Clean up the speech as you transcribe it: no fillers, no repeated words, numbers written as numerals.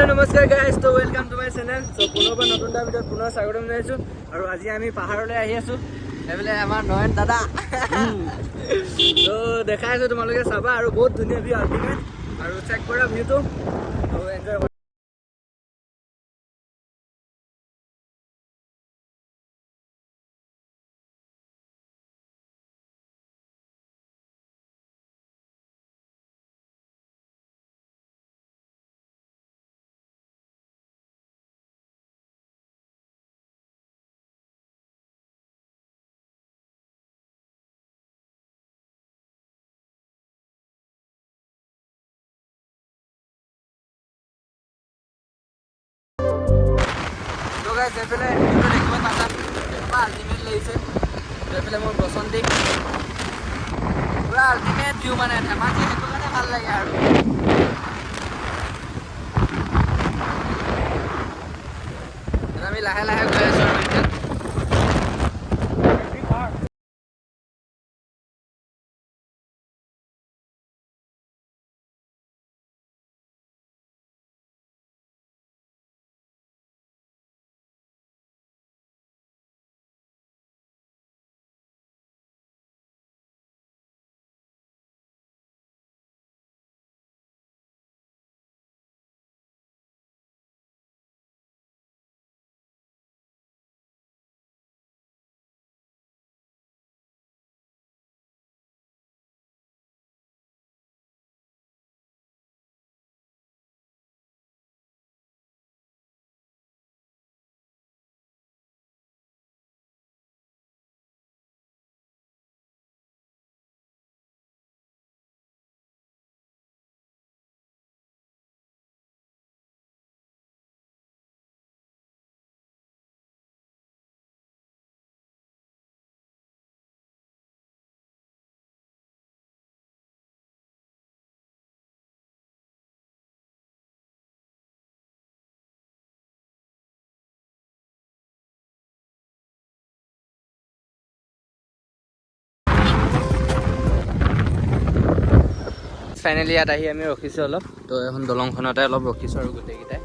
নমস্কাৰ গাইজ, তো welcome to my channel. তো পুনৰবাৰ নতুন এটা ভিডিঅ'ত পুনৰ স্বাগতম জনাইছোঁ। আৰু আজি আমি পাহাৰলৈ আহি আছোঁ। এইফালে আমাৰ নয়ন দাদা তো দেখাই আছোঁ, তোমালোকে চাবা। আৰু বহুত ধুনীয়া ভিউ আল্টিমেট, আৰু চেক কৰা ভিউটো আৰু এনজয় কৰা। এইফালে দেখিব পাতা আল্টিমেট লাগিছে। এইফালে মোৰ বসন্তিক পুৰা আল্টিমেট ভিউ, মানে ধেমাজি, সেইটো কাৰণে ভাল লাগে। আৰু আমি লাহে লাহে গৈ আছোঁ। আৰু এতিয়া ফাইনেলি ইয়াত আহি আমি ৰখিছোঁ অলপ। তো এখন দলংখনতে অলপ ৰখিছোঁ আৰু গোটেইকেইটাই।